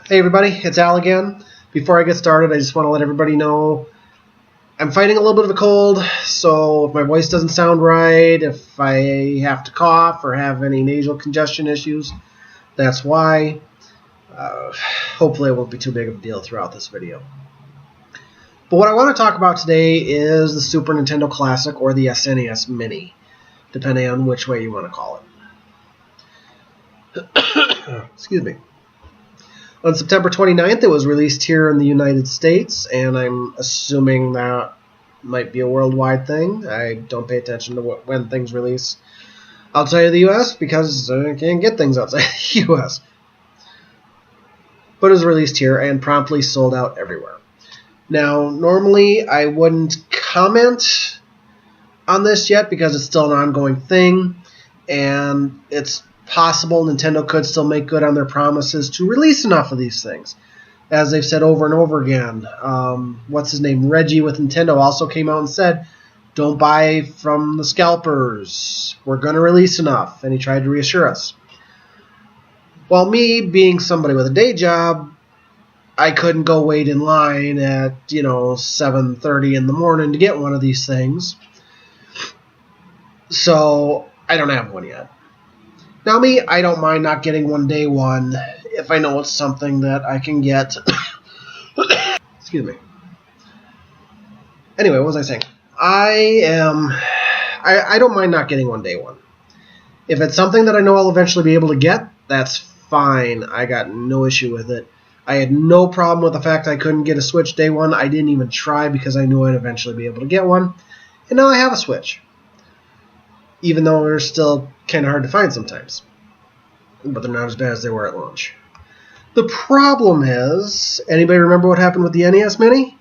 Hey everybody, it's Al again. Before I get started, I just want to let everybody know I'm fighting a little bit of a cold, so if my voice doesn't sound right, if I have to cough or have any nasal congestion issues, that's why. Hopefully it won't be too big of a deal throughout this video. But what I want to talk about today is the Super Nintendo Classic or the SNES Mini, depending on which way you want to call it. Excuse me. On September 29th, it was released here in the United States, and I'm assuming that might be a worldwide thing. I don't pay attention to when things release outside of the U.S. because I can't get things outside the U.S. But it was released here and promptly sold out everywhere. Now, normally I wouldn't comment on this yet because it's still an ongoing thing, and it's possible Nintendo could still make good on their promises to release enough of these things. As they've said over and over again, what's his name? Reggie with Nintendo also came out and said, don't buy from the scalpers. We're going to release enough. And he tried to reassure us. Well, me being somebody with a day job, I couldn't go wait in line at, 7:30 in the morning to get one of these things. So I don't have one yet. Now me, I don't mind not getting one day one if I know it's something that I can get. Excuse me. Anyway, what was I saying? I don't mind not getting one day one. If it's something that I know I'll eventually be able to get, that's fine. I got no issue with it. I had no problem with the fact I couldn't get a Switch day one. I didn't even try because I knew I'd eventually be able to get one. And now I have a Switch. Even though they're still kind of hard to find sometimes. But they're not as bad as they were at launch. The problem is, anybody remember what happened with the NES Mini?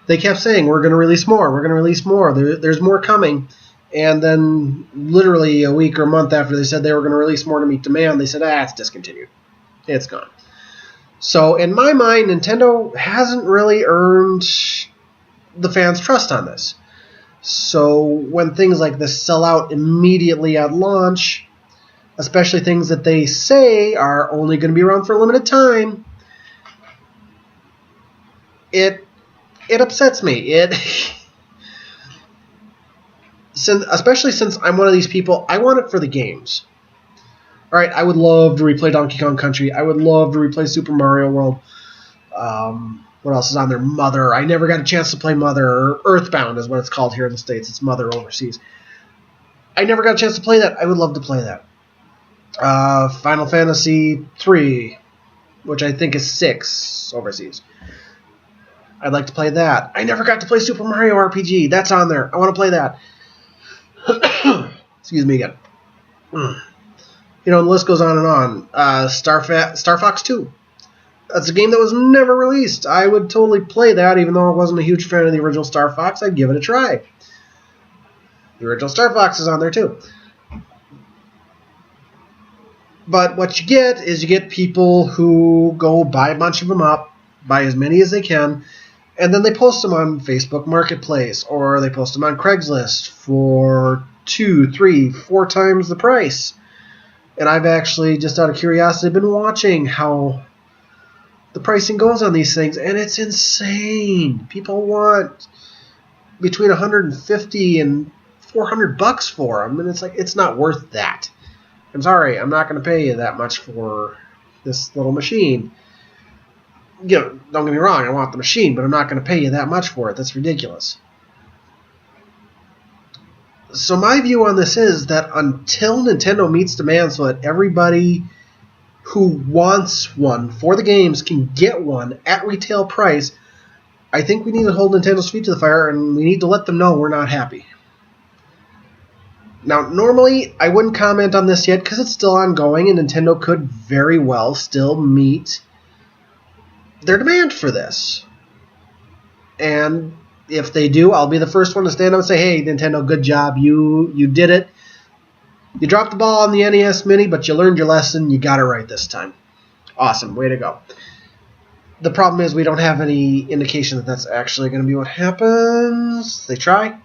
They kept saying, we're going to release more, we're going to release more, there's more coming. And then literally a week or a month after they said they were going to release more to meet demand, they said, it's discontinued. It's gone. So in my mind, Nintendo hasn't really earned the fans' trust on this. So when things like this sell out immediately at launch, especially things that they say are only going to be around for a limited time, it upsets me. Especially since I'm one of these people, I want it for the games. All right, I would love to replay Donkey Kong Country. I would love to replay Super Mario World. What else is on there? Mother. I never got a chance to play Mother. Or Earthbound is what it's called here in the States. It's Mother overseas. I never got a chance to play that. I would love to play that. Final Fantasy 3, which I think is 6 overseas. I'd like to play that. I never got to play Super Mario RPG. That's on there. I want to play that. Excuse me again. The list goes on and on. Star Fox 2. That's a game that was never released. I would totally play that, even though I wasn't a huge fan of the original Star Fox. I'd give it a try. The original Star Fox is on there too. But what you get is you get people who go buy a bunch of them up, buy as many as they can, and then they post them on Facebook Marketplace, or they post them on Craigslist for 2, 3, 4 times the price. And I've actually, just out of curiosity, been watching how the pricing goes on these things, and it's insane. People want between $150 and $400 for them, and it's like, it's not worth that. I'm sorry, I'm not going to pay you that much for this little machine. Don't get me wrong, I want the machine, but I'm not going to pay you that much for it. That's ridiculous. So my view on this is that until Nintendo meets demand so that everybody who wants one for the games can get one at retail price, I think we need to hold Nintendo's feet to the fire, and we need to let them know we're not happy. Now, normally, I wouldn't comment on this yet because it's still ongoing, and Nintendo could very well still meet their demand for this. And if they do, I'll be the first one to stand up and say, hey, Nintendo, good job. You did it. You dropped the ball on the NES Mini, but you learned your lesson. You got it right this time. Awesome. Way to go. The problem is we don't have any indication that that's actually going to be what happens. They try.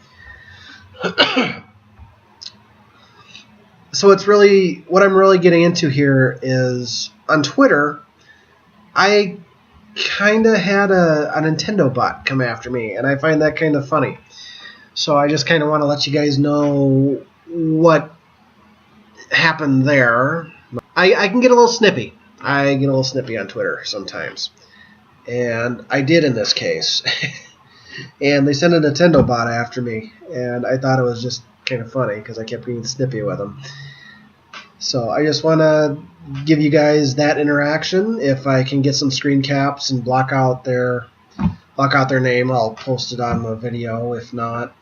So it's really, what I'm really getting into here is on Twitter, I kind of had a Nintendo bot come after me, and I find that kind of funny. So I just kind of want to let you guys know what happened there. I can get a little snippy. I get a little snippy on Twitter sometimes. And I did in this case. And they sent a Nintendo bot after me. And I thought it was just kind of funny because I kept being snippy with them. So I just want to give you guys that interaction. If I can get some screen caps and block out their name, I'll post it on the video. If not,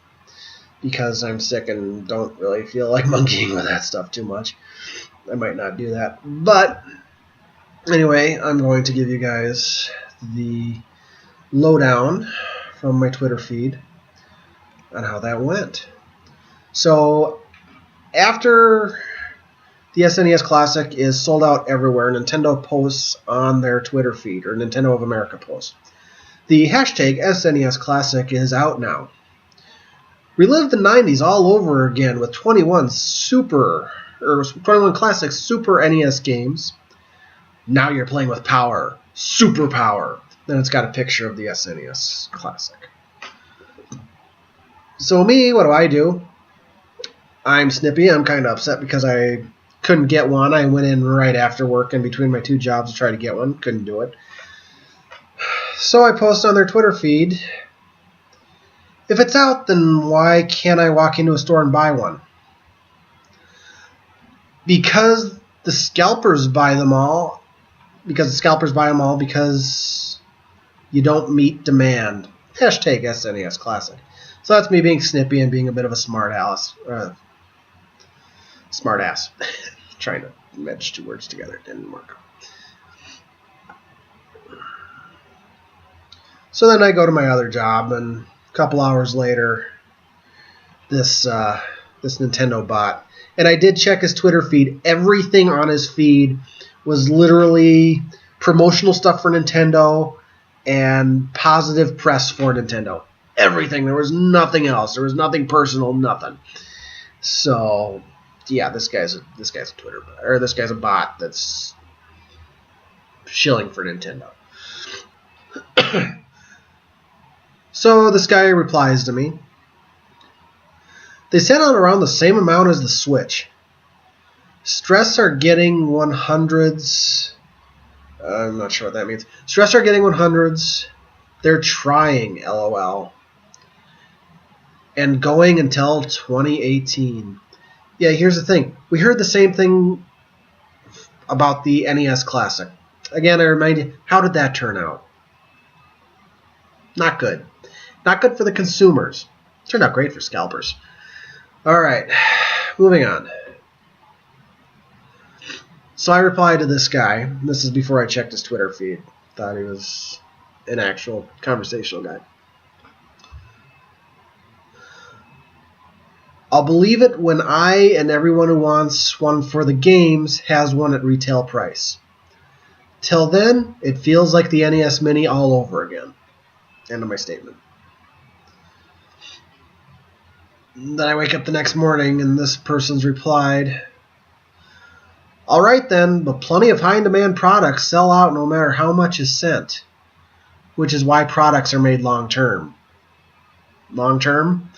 because I'm sick and don't really feel like monkeying with that stuff too much, I might not do that. But anyway, I'm going to give you guys the lowdown from my Twitter feed on how that went. So after the SNES Classic is sold out everywhere, Nintendo posts on their Twitter feed, or Nintendo of America posts, the hashtag SNES Classic is out now. Relive the 90s all over again with 21 classic Super NES games. Now you're playing with power, super power. Then it's got a picture of the SNES Classic. So me, what do? I'm snippy. I'm kind of upset because I couldn't get one. I went in right after work in between my two jobs to try to get one. Couldn't do it. So I post on their Twitter feed, if it's out, then why can't I walk into a store and buy one? Because the scalpers buy them all. Because you don't meet demand. Hashtag SNES Classic. So that's me being snippy and being a bit of a smart ass. Trying to match two words together. It didn't work. So then I go to my other job, and a couple hours later, this Nintendo bot. And I did check his Twitter feed. Everything on his feed was literally promotional stuff for Nintendo and positive press for Nintendo. Everything. There was nothing else. There was nothing personal. Nothing. So yeah, this guy's a Twitter bot, or this guy's a bot that's shilling for Nintendo. So this guy replies to me. They sent out around the same amount as the Switch. Stress are getting 100s. I'm not sure what that means. Stress are getting 100s. They're trying, LOL. And going until 2018. Yeah, here's the thing. We heard the same thing about the NES Classic. Again, I remind you, how did that turn out? Not good. Not good for the consumers. Turned out great for scalpers. All right, moving on. So I replied to this guy. This is before I checked his Twitter feed. Thought he was an actual conversational guy. I'll believe it when I and everyone who wants one for the games has one at retail price. Till then, it feels like the NES Mini all over again. End of my statement. Then I wake up the next morning and this person's replied, all right then, but plenty of high-demand products sell out no matter how much is sent, which is why products are made long-term. Long-term?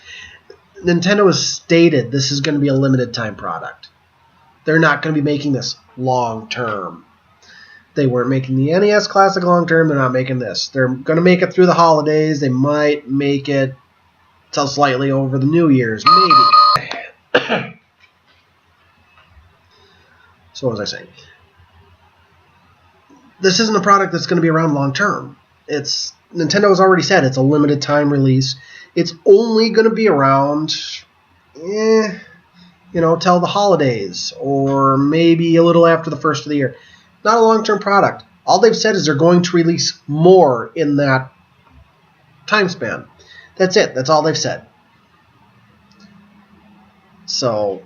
Nintendo has stated this is going to be a limited-time product. They're not going to be making this long-term. They weren't making the NES Classic long-term. They're not making this. They're going to make it through the holidays. They might make it till slightly over the New Year's, maybe. So what was I saying? This isn't a product that's going to be around long-term. Nintendo has already said it's a limited-time release. It's only going to be around, till the holidays, or maybe a little after the first of the year. Not a long-term product. All they've said is they're going to release more in that time span. That's it. That's all they've said. So,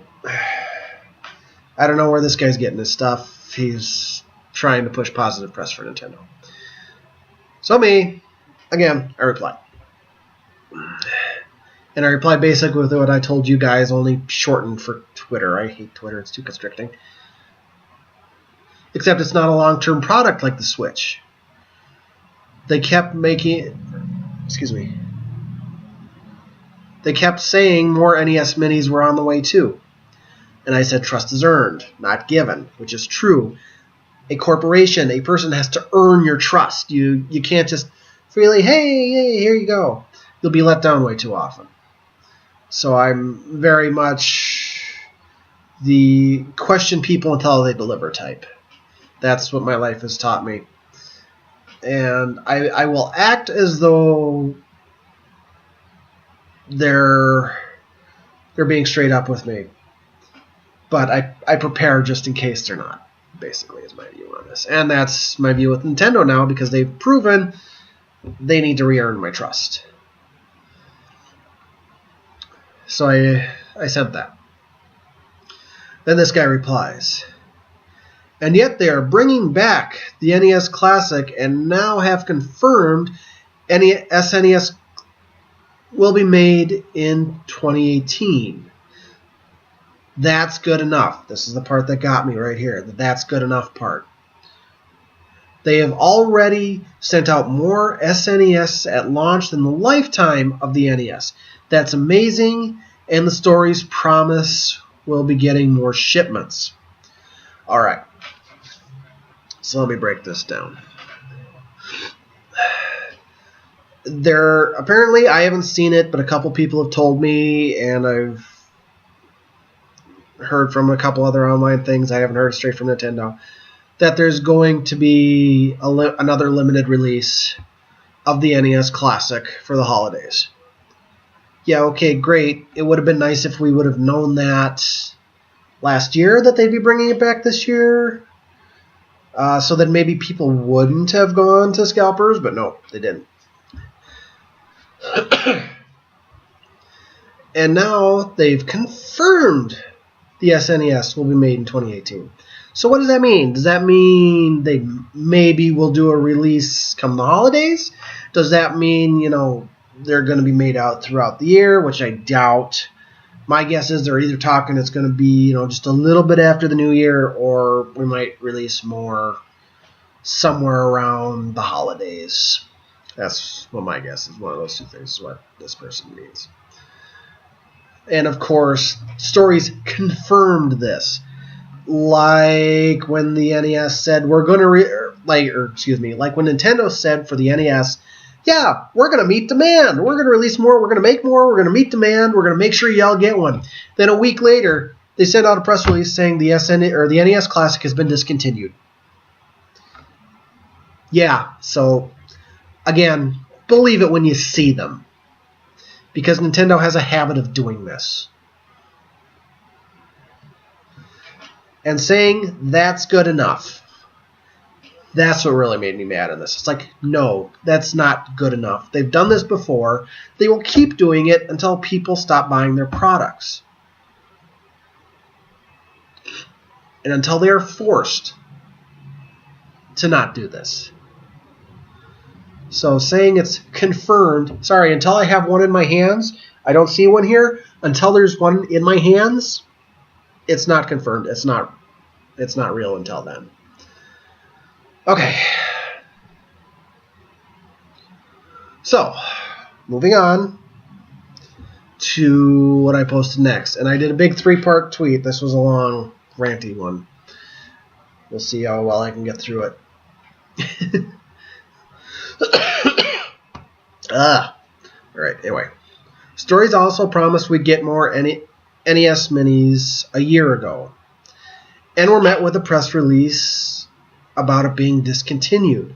I don't know where this guy's getting his stuff. He's trying to push positive press for Nintendo. So me, again, I replied. And I replied basically with what I told you guys, only shortened for Twitter. I hate Twitter. It's too constricting. Except it's not a long-term product like the Switch. they kept making, they kept saying more NES Minis were on the way too. And I said, trust is earned, not given, which is true. A corporation, a person has to earn your trust. You can't just freely, hey, here you go. You'll be let down way too often. So I'm very much the question people until they deliver type. That's what my life has taught me. And I will act as though they're being straight up with me. But I prepare just in case they're not, basically, is my view on this. And that's my view with Nintendo now, because they've proven they need to re-earn my trust. So I sent that. Then this guy replies, and yet they are bringing back the NES Classic and now have confirmed SNES will be made in 2018. That's good enough. This is the part that got me right here. The that's good enough part. They have already sent out more SNES at launch than the lifetime of the NES. That's amazing, and the stories promise we'll be getting more shipments. Alright. So let me break this down. Apparently, I haven't seen it, but a couple people have told me, and I've heard from a couple other online things, I haven't heard straight from Nintendo, that there's going to be another limited release of the NES Classic for the holidays. Yeah, okay, great. It would have been nice if we would have known that last year, that they'd be bringing it back this year, so that maybe people wouldn't have gone to scalpers, but no, they didn't. And now they've confirmed the SNES will be made in 2018. So what does that mean? Does that mean they maybe will do a release come the holidays? Does that mean, they're going to be made out throughout the year, which I doubt. My guess is they're either talking it's going to be, just a little bit after the new year, or we might release more somewhere around the holidays. That's what my guess is. One of those two things is what this person means. And of course, stories confirmed this. Like when the NES said we're going to like when Nintendo said for the NES, yeah, we're going to meet demand. We're going to release more. We're going to make more. We're going to meet demand. We're going to make sure y'all get one. Then a week later, they sent out a press release saying the NES Classic has been discontinued. Yeah, so again, believe it when you see them, because Nintendo has a habit of doing this. And saying that's good enough. That's what really made me mad in this. It's like, no, that's not good enough. They've done this before. They will keep doing it until people stop buying their products. And until they are forced to not do this. So saying it's confirmed, sorry, until I have one in my hands, I don't see one here. Until there's one in my hands, it's not confirmed. It's not real until then. Okay. So, moving on to what I posted next. And I did a big 3-part tweet. This was a long, ranty one. We'll see how well I can get through it. Alright, anyway. Stories also promised we'd get more NES Minis a year ago, and were met with a press release about it being discontinued.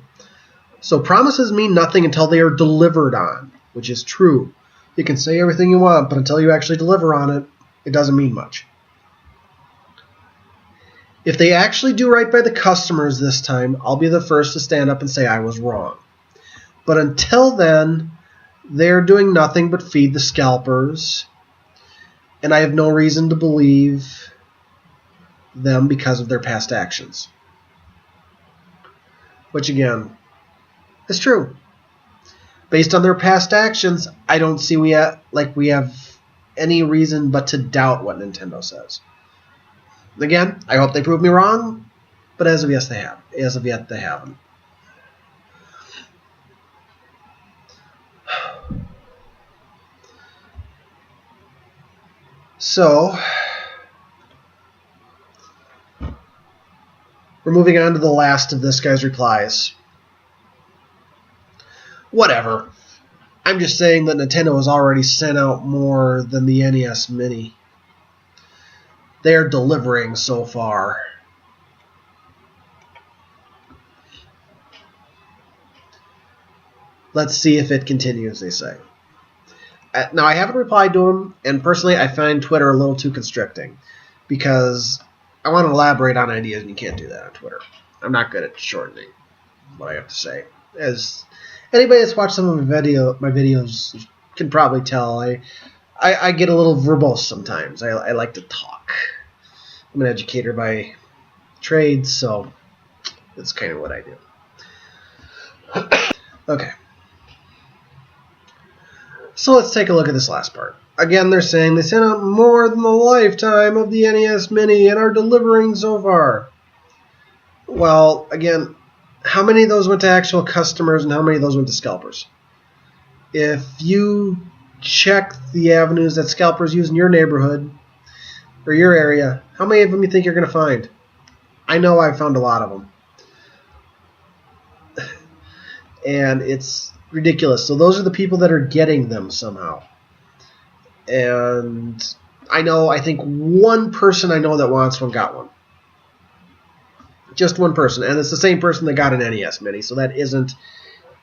So promises mean nothing until they are delivered on, which is true. You can say everything you want, but until you actually deliver on it, it doesn't mean much. If they actually do right by the customers this time, I'll be the first to stand up and say I was wrong. But until then, they're doing nothing but feed the scalpers, and I have no reason to believe them because of their past actions. Which, again, is true. Based on their past actions, I don't see we have any reason but to doubt what Nintendo says. Again, I hope they prove me wrong, but as of yet they haven't. So, we're moving on to the last of this guy's replies. Whatever. I'm just saying that Nintendo has already sent out more than the NES Mini. They are delivering so far. Let's see if it continues, they say. Now, I haven't replied to him, and personally, I find Twitter a little too constricting, because I want to elaborate on ideas, and you can't do that on Twitter. I'm not good at shortening what I have to say. As anybody that's watched some of my videos can probably tell, I get a little verbose sometimes. I like to talk. I'm an educator by trade, so that's kind of what I do. Okay. So let's take a look at this last part. Again, they're saying they sent out more than the lifetime of the NES Mini and are delivering so far. Well, again, how many of those went to actual customers and how many of those went to scalpers? If you check the avenues that scalpers use in your neighborhood or your area, how many of them you think you're going to find? I know I've found a lot of them. And it's ridiculous. So those are the people that are getting them somehow. And I think one person I know that wants one got one. Just one person. And it's the same person that got an NES Mini. So that isn't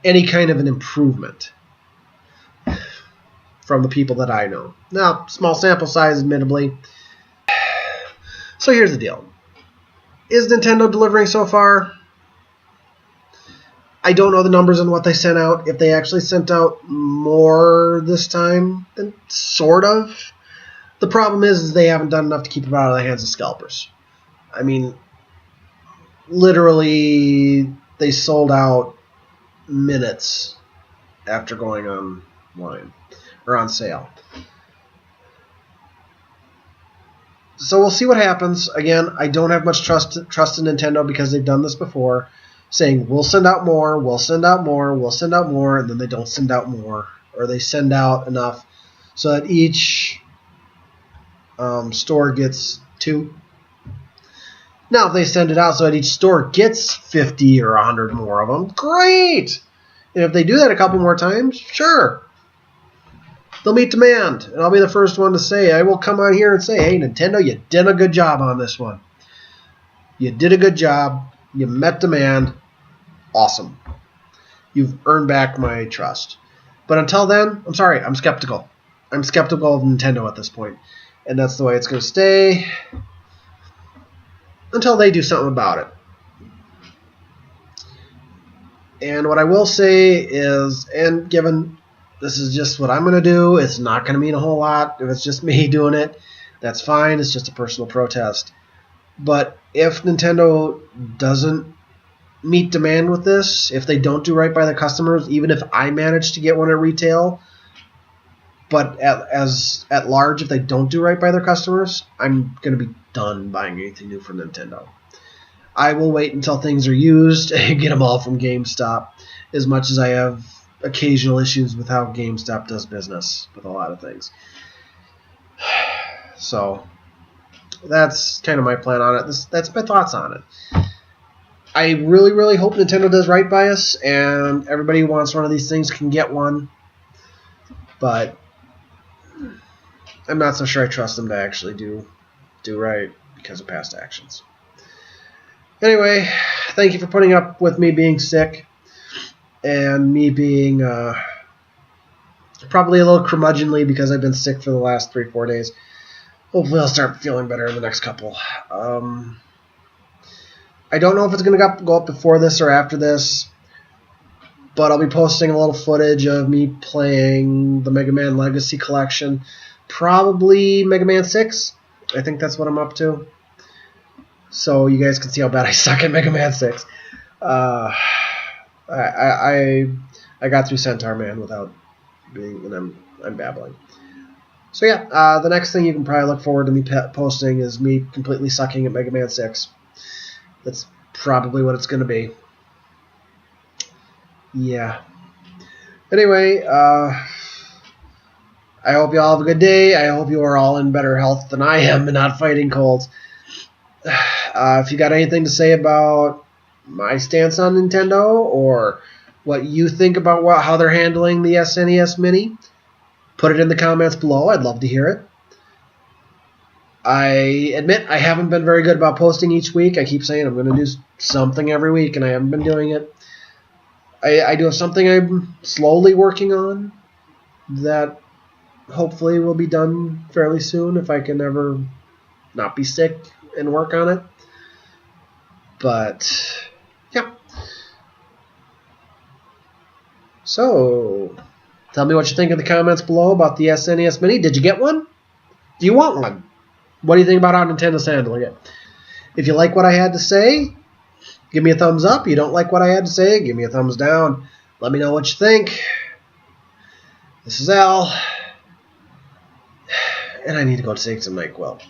any kind of an improvement from the people that I know. Now, small sample size, admittedly. So here's the deal. Is Nintendo delivering so far? I don't know the numbers on what they sent out. If they actually sent out more this time, then sort of. The problem is they haven't done enough to keep it out of the hands of scalpers. I mean, literally, they sold out minutes after going online or on sale. So we'll see what happens. Again, I don't have much trust in Nintendo because they've done this before, saying we'll send out more, we'll send out more, we'll send out more, and then they don't send out more, or they send out enough so that each store gets 2. Now, if they send it out so that each store gets 50 or 100 more of them, great! And if they do that a couple more times, sure. They'll meet demand, and I'll be the first one to say, I will come on here and say, hey, Nintendo, you did a good job on this one. You did a good job. You met demand. Awesome. You've earned back my trust. But until then, I'm sorry, I'm skeptical. I'm skeptical of Nintendo at this point. And that's the way it's going to stay until they do something about it. And what I will say is, and given this is just what I'm going to do, it's not going to mean a whole lot. If it's just me doing it, that's fine. It's just a personal protest. But if Nintendo doesn't meet demand with this, if they don't do right by the customers, even if I manage to get one at retail, but at large, if they don't do right by their customers, I'm going to be done buying anything new from Nintendo. I will wait until things are used and get them all from GameStop, as much as I have occasional issues with how GameStop does business with a lot of things. So that's kind of my plan on it. That's my thoughts on it. I really, really hope Nintendo does right by us, and everybody who wants one of these things can get one. But I'm not so sure I trust them to actually do right because of past actions. Anyway, thank you for putting up with me being sick and me being probably a little curmudgeonly because I've been sick for the last 3-4 days. Hopefully I'll start feeling better in the next couple. I don't know if it's going to go up before this or after this, but I'll be posting a little footage of me playing the Mega Man Legacy Collection. Probably Mega Man 6. I think that's what I'm up to. So you guys can see how bad I suck at Mega Man 6. I got through Centaur Man without being, and I'm babbling. So yeah, the next thing you can probably look forward to me posting is me completely sucking at Mega Man 6. That's probably what it's going to be. Yeah. Anyway, I hope you all have a good day. I hope you are all in better health than I am and not fighting colds. If you got anything to say about my stance on Nintendo or what you think about how they're handling the SNES Mini, put it in the comments below. I'd love to hear it. I admit I haven't been very good about posting each week. I keep saying I'm going to do something every week, and I haven't been doing it. I do have something I'm slowly working on that hopefully will be done fairly soon if I can ever not be sick and work on it. But, yeah. So, tell me what you think in the comments below about the SNES Mini. Did you get one? Do you want one? What do you think about how Nintendo's handling it? If you like what I had to say, give me a thumbs up. You don't like what I had to say, give me a thumbs down. Let me know what you think. This is Al. And I need to go take some NyQuil.